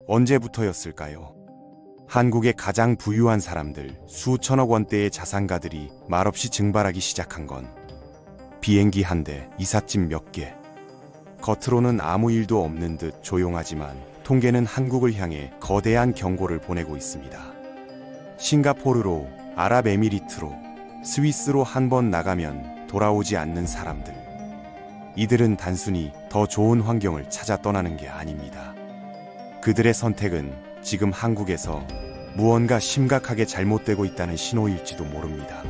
언제부터였을까요? 한국의 가장 부유한 사람들, 수천억 원대의 자산가들이 말없이 증발하기 시작한 건 비행기 한 대, 이삿짐 몇 개. 겉으로는 아무 일도 없는 듯 조용하지만 통계는 한국을 향해 거대한 경고를 보내고 있습니다. 싱가포르로, 아랍에미리트로, 스위스로 한 번 나가면 돌아오지 않는 사람들. 이들은 단순히 더 좋은 환경을 찾아 떠나는 게 아닙니다. 그들의 선택은 지금 한국에서 무언가 심각하게 잘못되고 있다는 신호일지도 모릅니다.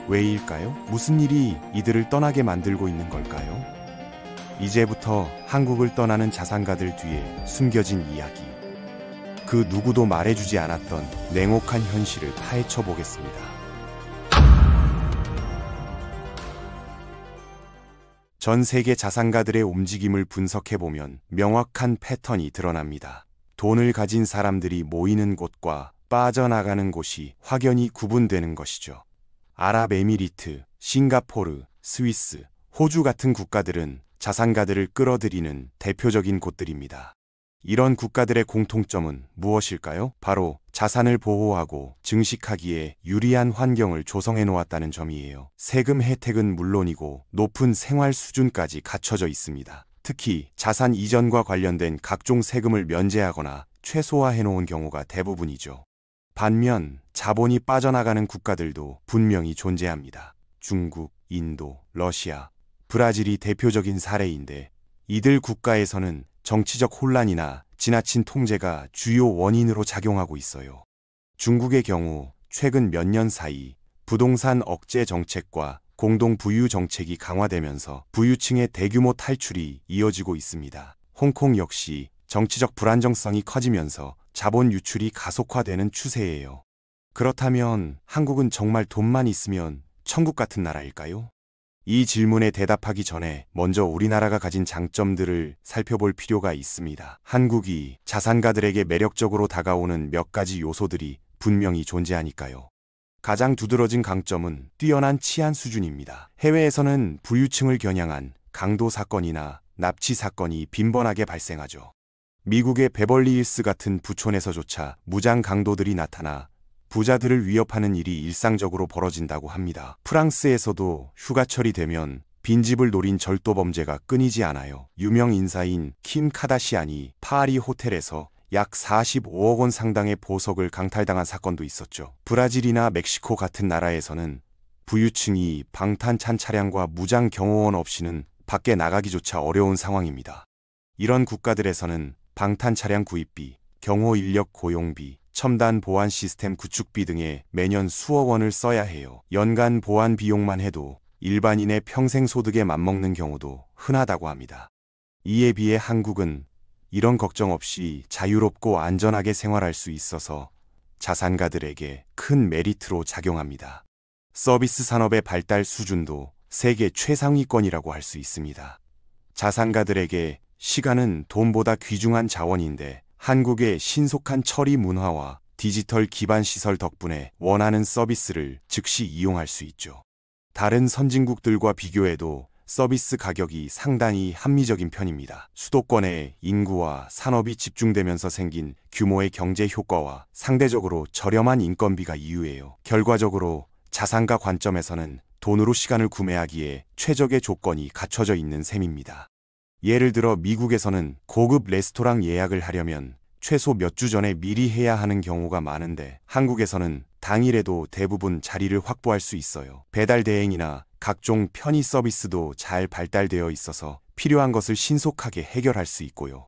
왜일까요? 무슨 일이 이들을 떠나게 만들고 있는 걸까요? 이제부터 한국을 떠나는 자산가들 뒤에 숨겨진 이야기. 그 누구도 말해주지 않았던 냉혹한 현실을 파헤쳐 보겠습니다. 전 세계 자산가들의 움직임을 분석해보면 명확한 패턴이 드러납니다. 돈을 가진 사람들이 모이는 곳과 빠져나가는 곳이 확연히 구분되는 것이죠. 아랍에미리트, 싱가포르, 스위스, 호주 같은 국가들은 자산가들을 끌어들이는 대표적인 곳들입니다. 이런 국가들의 공통점은 무엇일까요? 바로 자산을 보호하고 증식하기에 유리한 환경을 조성해 놓았다는 점이에요. 세금 혜택은 물론이고 높은 생활 수준까지 갖춰져 있습니다. 특히 자산 이전과 관련된 각종 세금을 면제하거나 최소화해 놓은 경우가 대부분이죠. 반면 자본이 빠져나가는 국가들도 분명히 존재합니다. 중국, 인도, 러시아, 브라질이 대표적인 사례인데 이들 국가에서는 정치적 혼란이나 지나친 통제가 주요 원인으로 작용하고 있어요. 중국의 경우 최근 몇 년 사이 부동산 억제 정책과 공동 부유 정책이 강화되면서 부유층의 대규모 탈출이 이어지고 있습니다. 홍콩 역시 정치적 불안정성이 커지면서 자본 유출이 가속화되는 추세예요. 그렇다면 한국은 정말 돈만 있으면 천국 같은 나라일까요? 이 질문에 대답하기 전에 먼저 우리나라가 가진 장점들을 살펴볼 필요가 있습니다. 한국이 자산가들에게 매력적으로 다가오는 몇 가지 요소들이 분명히 존재하니까요. 가장 두드러진 강점은 뛰어난 치안 수준입니다. 해외에서는 부유층을 겨냥한 강도 사건이나 납치 사건이 빈번하게 발생하죠. 미국의 베벌리힐스 같은 부촌에서조차 무장 강도들이 나타나 부자들을 위협하는 일이 일상적으로 벌어진다고 합니다. 프랑스에서도 휴가철이 되면 빈집을 노린 절도 범죄가 끊이지 않아요. 유명 인사인 킴 카다시안이 파리 호텔에서 약 45억 원 상당의 보석을 강탈당한 사건도 있었죠. 브라질이나 멕시코 같은 나라에서는 부유층이 방탄찬 차량과 무장 경호원 없이는 밖에 나가기조차 어려운 상황입니다. 이런 국가들에서는 방탄 차량 구입비, 경호 인력 고용비, 첨단 보안 시스템 구축비 등에 매년 수억 원을 써야 해요. 연간 보안 비용만 해도 일반인의 평생 소득에 맞먹는 경우도 흔하다고 합니다. 이에 비해 한국은 이런 걱정 없이 자유롭고 안전하게 생활할 수 있어서 자산가들에게 큰 메리트로 작용합니다. 서비스 산업의 발달 수준도 세계 최상위권이라고 할 수 있습니다. 자산가들에게 시간은 돈보다 귀중한 자원인데 한국의 신속한 처리 문화와 디지털 기반 시설 덕분에 원하는 서비스를 즉시 이용할 수 있죠. 다른 선진국들과 비교해도 서비스 가격이 상당히 합리적인 편입니다. 수도권에 인구와 산업이 집중되면서 생긴 규모의 경제 효과와 상대적으로 저렴한 인건비가 이유예요. 결과적으로 자산가 관점에서는 돈으로 시간을 구매하기에 최적의 조건이 갖춰져 있는 셈입니다. 예를 들어 미국에서는 고급 레스토랑 예약을 하려면 최소 몇 주 전에 미리 해야 하는 경우가 많은데 한국에서는 당일에도 대부분 자리를 확보할 수 있어요. 배달 대행이나 각종 편의 서비스도 잘 발달되어 있어서 필요한 것을 신속하게 해결할 수 있고요.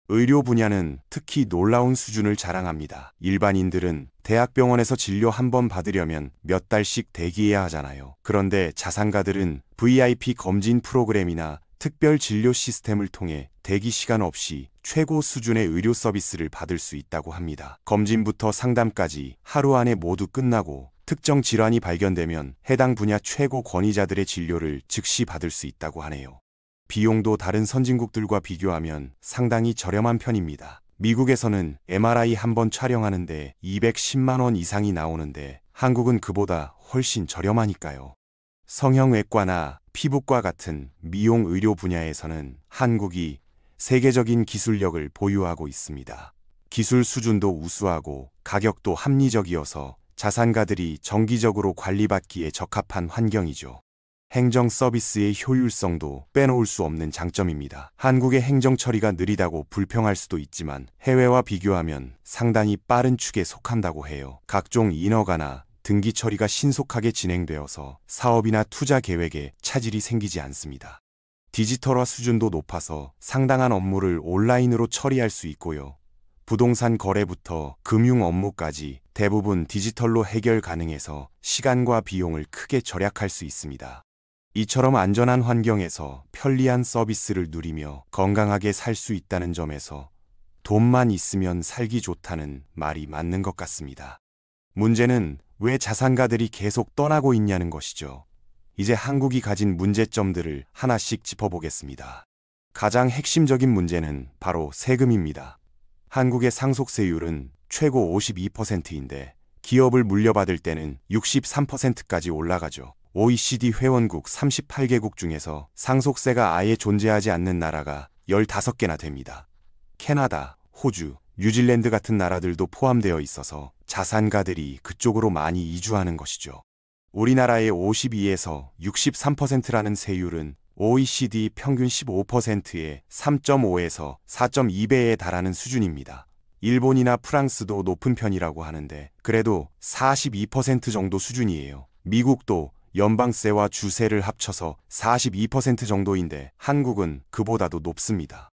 의료 분야는 특히 놀라운 수준을 자랑합니다. 일반인들은 대학병원에서 진료 한 번 받으려면 몇 달씩 대기해야 하잖아요. 그런데 자산가들은 VIP 검진 프로그램이나 특별 진료 시스템을 통해 대기 시간 없이 최고 수준의 의료 서비스를 받을 수 있다고 합니다. 검진부터 상담까지 하루 안에 모두 끝나고 특정 질환이 발견되면 해당 분야 최고 권위자들의 진료를 즉시 받을 수 있다고 하네요. 비용도 다른 선진국들과 비교하면 상당히 저렴한 편입니다. 미국에서는 MRI 한 번 촬영하는데 210만 원 이상이 나오는데 한국은 그보다 훨씬 저렴하니까요. 성형외과나 피부과 같은 미용 의료 분야에서는 한국이 세계적인 기술력을 보유하고 있습니다. 기술 수준도 우수하고 가격도 합리적이어서 자산가들이 정기적으로 관리받기에 적합한 환경이죠. 행정 서비스의 효율성도 빼놓을 수 없는 장점입니다. 한국의 행정 처리가 느리다고 불평할 수도 있지만 해외와 비교하면 상당히 빠른 축에 속한다고 해요. 각종 인허가나 등기 처리가 신속하게 진행되어서 사업이나 투자 계획에 차질이 생기지 않습니다. 디지털화 수준도 높아서 상당한 업무를 온라인으로 처리할 수 있고요. 부동산 거래부터 금융 업무까지 대부분 디지털로 해결 가능해서 시간과 비용을 크게 절약할 수 있습니다. 이처럼 안전한 환경에서 편리한 서비스를 누리며 건강하게 살 수 있다는 점에서 돈만 있으면 살기 좋다는 말이 맞는 것 같습니다. 문제는 왜 자산가들이 계속 떠나고 있냐는 것이죠. 이제 한국이 가진 문제점들을 하나씩 짚어보겠습니다. 가장 핵심적인 문제는 바로 세금입니다. 한국의 상속세율은 최고 52%인데 기업을 물려받을 때는 63%까지 올라가죠. OECD 회원국 38개국 중에서 상속세가 아예 존재하지 않는 나라가 15개나 됩니다. 캐나다, 호주, 뉴질랜드 같은 나라들도 포함되어 있어서 자산가들이 그쪽으로 많이 이주하는 것이죠. 우리나라의 52에서 63%라는 세율은 OECD 평균 15%의 3.5에서 4.2배에 달하는 수준입니다. 일본이나 프랑스도 높은 편이라고 하는데 그래도 42% 정도 수준이에요. 미국도 연방세와 주세를 합쳐서 42% 정도인데 한국은 그보다도 높습니다.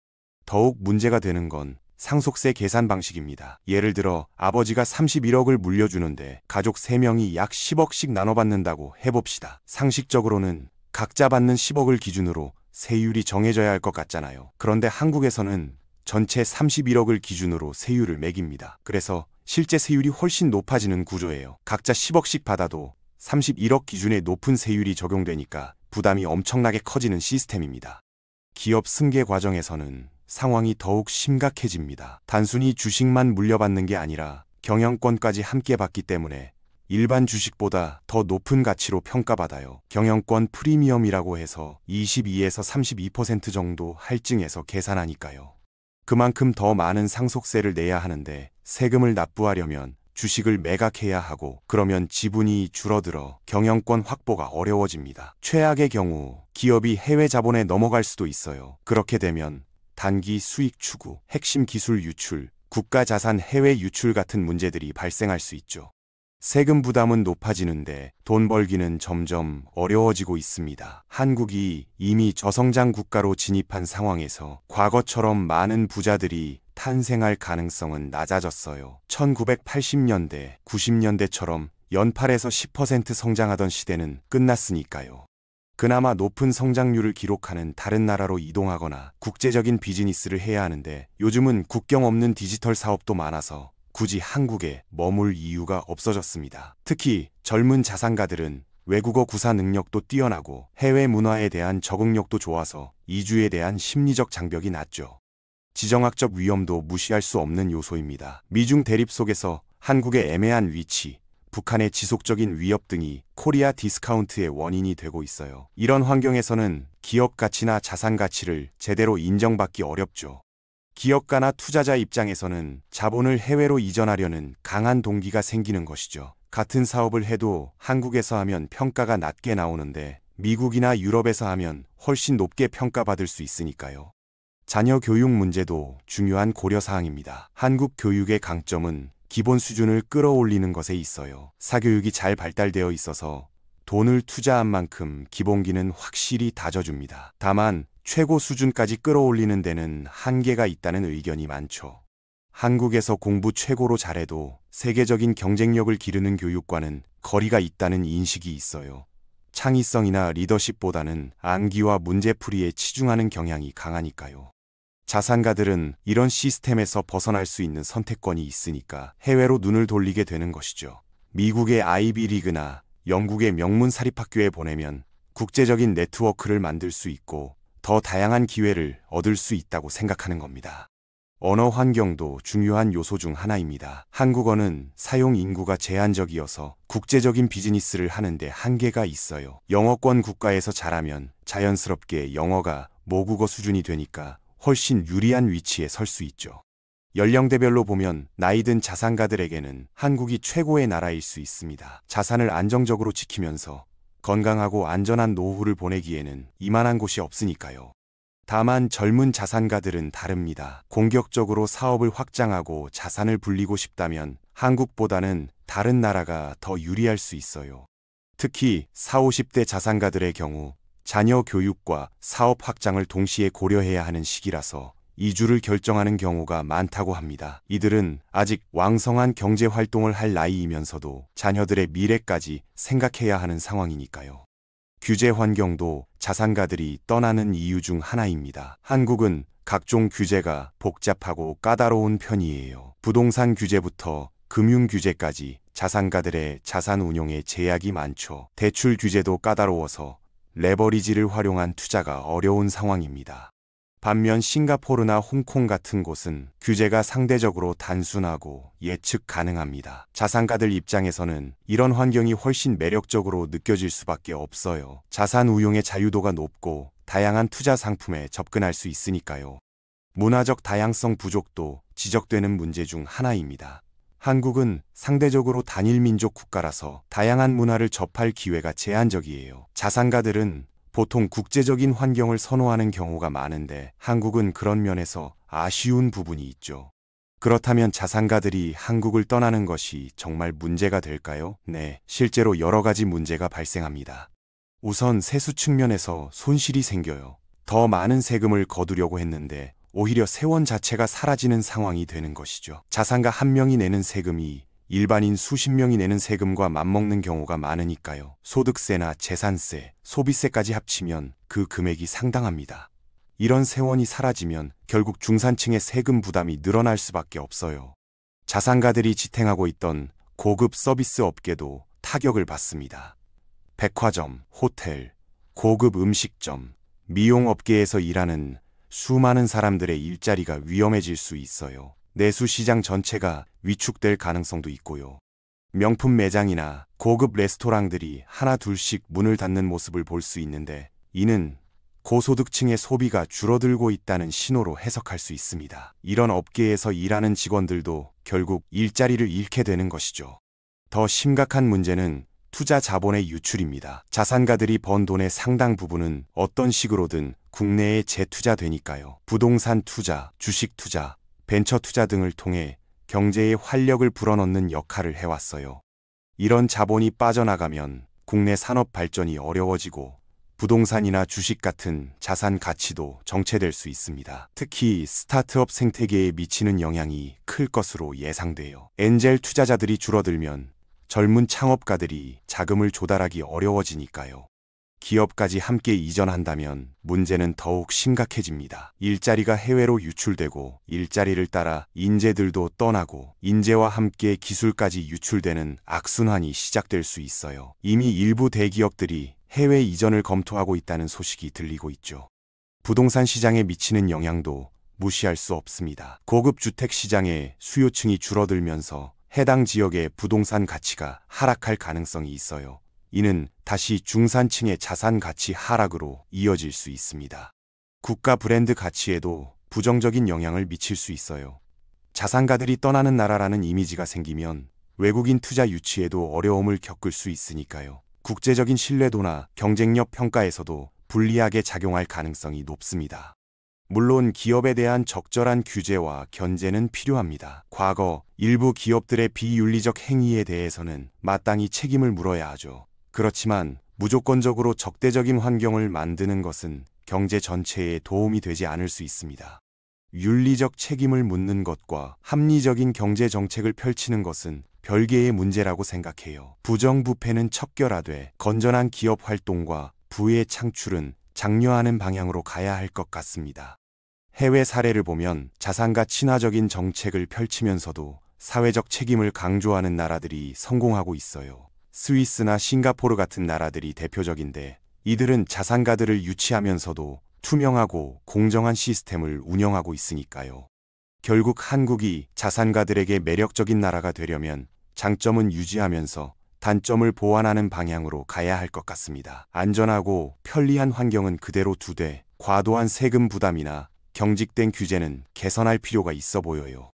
더욱 문제가 되는 건 상속세 계산 방식입니다. 예를 들어 아버지가 31억을 물려주는데 가족 3명이 약 10억씩 나눠받는다고 해봅시다. 상식적으로는 각자 받는 10억을 기준으로 세율이 정해져야 할 것 같잖아요. 그런데 한국에서는 전체 31억을 기준으로 세율을 매깁니다. 그래서 실제 세율이 훨씬 높아지는 구조예요. 각자 10억씩 받아도 31억 기준의 높은 세율이 적용되니까 부담이 엄청나게 커지는 시스템입니다. 기업 승계 과정에서는 상황이 더욱 심각해집니다. 단순히 주식만 물려받는 게 아니라 경영권까지 함께 받기 때문에 일반 주식보다 더 높은 가치로 평가받아요. 경영권 프리미엄이라고 해서 22에서 32% 정도 할증해서 계산하니까요. 그만큼 더 많은 상속세를 내야 하는데 세금을 납부하려면 주식을 매각해야 하고 그러면 지분이 줄어들어 경영권 확보가 어려워집니다. 최악의 경우 기업이 해외 자본에 넘어갈 수도 있어요. 그렇게 되면 단기 수익 추구, 핵심 기술 유출, 국가 자산 해외 유출 같은 문제들이 발생할 수 있죠. 세금 부담은 높아지는데 돈 벌기는 점점 어려워지고 있습니다. 한국이 이미 저성장 국가로 진입한 상황에서 과거처럼 많은 부자들이 탄생할 가능성은 낮아졌어요. 1980년대, 90년대처럼 연팔에서 10% 성장하던 시대는 끝났으니까요. 그나마 높은 성장률을 기록하는 다른 나라로 이동하거나 국제적인 비즈니스를 해야 하는데 요즘은 국경 없는 디지털 사업도 많아서 굳이 한국에 머물 이유가 없어졌습니다. 특히 젊은 자산가들은 외국어 구사 능력도 뛰어나고 해외 문화에 대한 적응력도 좋아서 이주에 대한 심리적 장벽이 낮죠. 지정학적 위험도 무시할 수 없는 요소입니다. 미중 대립 속에서 한국의 애매한 위치, 북한의 지속적인 위협 등이 코리아 디스카운트의 원인이 되고 있어요. 이런 환경에서는 기업 가치나 자산 가치를 제대로 인정받기 어렵죠. 기업가나 투자자 입장에서는 자본을 해외로 이전하려는 강한 동기가 생기는 것이죠. 같은 사업을 해도 한국에서 하면 평가가 낮게 나오는데 미국이나 유럽에서 하면 훨씬 높게 평가받을 수 있으니까요. 자녀 교육 문제도 중요한 고려사항입니다. 한국 교육의 강점은 기본 수준을 끌어올리는 것에 있어요. 사교육이 잘 발달되어 있어서 돈을 투자한 만큼 기본기는 확실히 다져줍니다. 다만 최고 수준까지 끌어올리는 데는 한계가 있다는 의견이 많죠. 한국에서 공부 최고로 잘해도 세계적인 경쟁력을 기르는 교육과는 거리가 있다는 인식이 있어요. 창의성이나 리더십보다는 암기와 문제풀이에 치중하는 경향이 강하니까요. 자산가들은 이런 시스템에서 벗어날 수 있는 선택권이 있으니까 해외로 눈을 돌리게 되는 것이죠. 미국의 아이비리그나 영국의 명문 사립학교에 보내면 국제적인 네트워크를 만들 수 있고 더 다양한 기회를 얻을 수 있다고 생각하는 겁니다. 언어 환경도 중요한 요소 중 하나입니다. 한국어는 사용 인구가 제한적이어서 국제적인 비즈니스를 하는데 한계가 있어요. 영어권 국가에서 잘하면 자연스럽게 영어가 모국어 수준이 되니까 훨씬 유리한 위치에 설 수 있죠. 연령대별로 보면 나이 든 자산가들에게는 한국이 최고의 나라일 수 있습니다. 자산을 안정적으로 지키면서 건강하고 안전한 노후를 보내기에는 이만한 곳이 없으니까요. 다만 젊은 자산가들은 다릅니다. 공격적으로 사업을 확장하고 자산을 불리고 싶다면 한국보다는 다른 나라가 더 유리할 수 있어요. 특히 40, 50대 자산가들의 경우 자녀 교육과 사업 확장을 동시에 고려해야 하는 시기라서 이주를 결정하는 경우가 많다고 합니다. 이들은 아직 왕성한 경제 활동을 할 나이이면서도 자녀들의 미래까지 생각해야 하는 상황이니까요. 규제 환경도 자산가들이 떠나는 이유 중 하나입니다. 한국은 각종 규제가 복잡하고 까다로운 편이에요. 부동산 규제부터 금융 규제까지 자산가들의 자산 운용에 제약이 많죠. 대출 규제도 까다로워서 레버리지를 활용한 투자가 어려운 상황입니다. 반면 싱가포르나 홍콩 같은 곳은 규제가 상대적으로 단순하고 예측 가능합니다. 자산가들 입장에서는 이런 환경이 훨씬 매력적으로 느껴질 수밖에 없어요. 자산 운용의 자유도가 높고 다양한 투자 상품에 접근할 수 있으니까요. 문화적 다양성 부족도 지적되는 문제 중 하나입니다. 한국은 상대적으로 단일 민족 국가라서 다양한 문화를 접할 기회가 제한적이에요. 자산가들은 보통 국제적인 환경을 선호하는 경우가 많은데 한국은 그런 면에서 아쉬운 부분이 있죠. 그렇다면 자산가들이 한국을 떠나는 것이 정말 문제가 될까요? 네, 실제로 여러 가지 문제가 발생합니다. 우선 세수 측면에서 손실이 생겨요. 더 많은 세금을 거두려고 했는데 오히려 세원 자체가 사라지는 상황이 되는 것이죠. 자산가 한 명이 내는 세금이 일반인 수십 명이 내는 세금과 맞먹는 경우가 많으니까요. 소득세나 재산세, 소비세까지 합치면 그 금액이 상당합니다. 이런 세원이 사라지면 결국 중산층의 세금 부담이 늘어날 수밖에 없어요. 자산가들이 지탱하고 있던 고급 서비스 업계도 타격을 받습니다. 백화점, 호텔, 고급 음식점, 미용업계에서 일하는 수많은 사람들의 일자리가 위험해질 수 있어요. 내수 시장 전체가 위축될 가능성도 있고요. 명품 매장이나 고급 레스토랑들이 하나 둘씩 문을 닫는 모습을 볼 수 있는데 이는 고소득층의 소비가 줄어들고 있다는 신호로 해석할 수 있습니다. 이런 업계에서 일하는 직원들도 결국 일자리를 잃게 되는 것이죠. 더 심각한 문제는 투자 자본의 유출입니다. 자산가들이 번 돈의 상당 부분은 어떤 식으로든 국내에 재투자되니까요. 부동산 투자, 주식 투자, 벤처 투자 등을 통해 경제에 활력을 불어넣는 역할을 해왔어요. 이런 자본이 빠져나가면 국내 산업 발전이 어려워지고 부동산이나 주식 같은 자산 가치도 정체될 수 있습니다. 특히 스타트업 생태계에 미치는 영향이 클 것으로 예상돼요. 엔젤 투자자들이 줄어들면 젊은 창업가들이 자금을 조달하기 어려워지니까요. 기업까지 함께 이전한다면 문제는 더욱 심각해집니다. 일자리가 해외로 유출되고 일자리를 따라 인재들도 떠나고 인재와 함께 기술까지 유출되는 악순환이 시작될 수 있어요. 이미 일부 대기업들이 해외 이전을 검토하고 있다는 소식이 들리고 있죠. 부동산 시장에 미치는 영향도 무시할 수 없습니다. 고급 주택 시장의 수요층이 줄어들면서 해당 지역의 부동산 가치가 하락할 가능성이 있어요. 이는 다시 중산층의 자산 가치 하락으로 이어질 수 있습니다. 국가 브랜드 가치에도 부정적인 영향을 미칠 수 있어요. 자산가들이 떠나는 나라라는 이미지가 생기면 외국인 투자 유치에도 어려움을 겪을 수 있으니까요. 국제적인 신뢰도나 경쟁력 평가에서도 불리하게 작용할 가능성이 높습니다. 물론 기업에 대한 적절한 규제와 견제는 필요합니다. 과거 일부 기업들의 비윤리적 행위에 대해서는 마땅히 책임을 물어야 하죠. 그렇지만 무조건적으로 적대적인 환경을 만드는 것은 경제 전체에 도움이 되지 않을 수 있습니다. 윤리적 책임을 묻는 것과 합리적인 경제 정책을 펼치는 것은 별개의 문제라고 생각해요. 부정부패는 척결하되 건전한 기업 활동과 부의 창출은 장려하는 방향으로 가야 할 것 같습니다. 해외 사례를 보면 자산가 친화적인 정책을 펼치면서도 사회적 책임을 강조하는 나라들이 성공하고 있어요. 스위스나 싱가포르 같은 나라들이 대표적인데 이들은 자산가들을 유치하면서도 투명하고 공정한 시스템을 운영하고 있으니까요. 결국 한국이 자산가들에게 매력적인 나라가 되려면 장점은 유지하면서 단점을 보완하는 방향으로 가야 할 것 같습니다. 안전하고 편리한 환경은 그대로 두되 과도한 세금 부담이나 경직된 규제는 개선할 필요가 있어 보여요.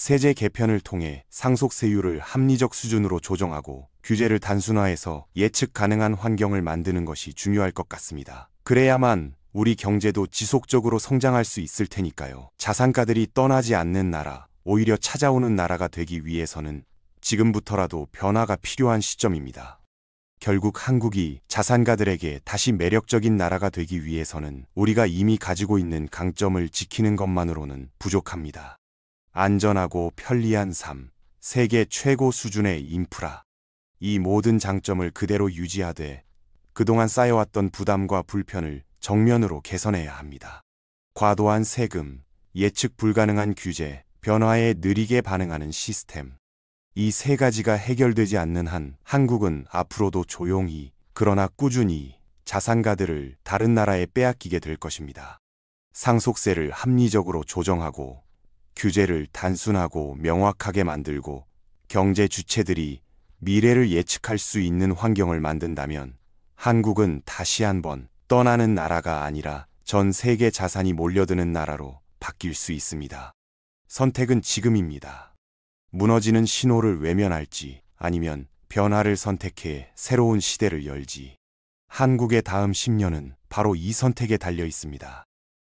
세제 개편을 통해 상속세율을 합리적 수준으로 조정하고 규제를 단순화해서 예측 가능한 환경을 만드는 것이 중요할 것 같습니다. 그래야만 우리 경제도 지속적으로 성장할 수 있을 테니까요. 자산가들이 떠나지 않는 나라, 오히려 찾아오는 나라가 되기 위해서는 지금부터라도 변화가 필요한 시점입니다. 결국 한국이 자산가들에게 다시 매력적인 나라가 되기 위해서는 우리가 이미 가지고 있는 강점을 지키는 것만으로는 부족합니다. 안전하고 편리한 삶, 세계 최고 수준의 인프라. 이 모든 장점을 그대로 유지하되 그동안 쌓여왔던 부담과 불편을 정면으로 개선해야 합니다. 과도한 세금, 예측 불가능한 규제, 변화에 느리게 반응하는 시스템. 이 세 가지가 해결되지 않는 한 한국은 앞으로도 조용히 그러나 꾸준히 자산가들을 다른 나라에 빼앗기게 될 것입니다. 상속세를 합리적으로 조정하고 규제를 단순하고 명확하게 만들고 경제 주체들이 미래를 예측할 수 있는 환경을 만든다면 한국은 다시 한번 떠나는 나라가 아니라 전 세계 자산이 몰려드는 나라로 바뀔 수 있습니다. 선택은 지금입니다. 무너지는 신호를 외면할지 아니면 변화를 선택해 새로운 시대를 열지. 한국의 다음 10년은 바로 이 선택에 달려 있습니다.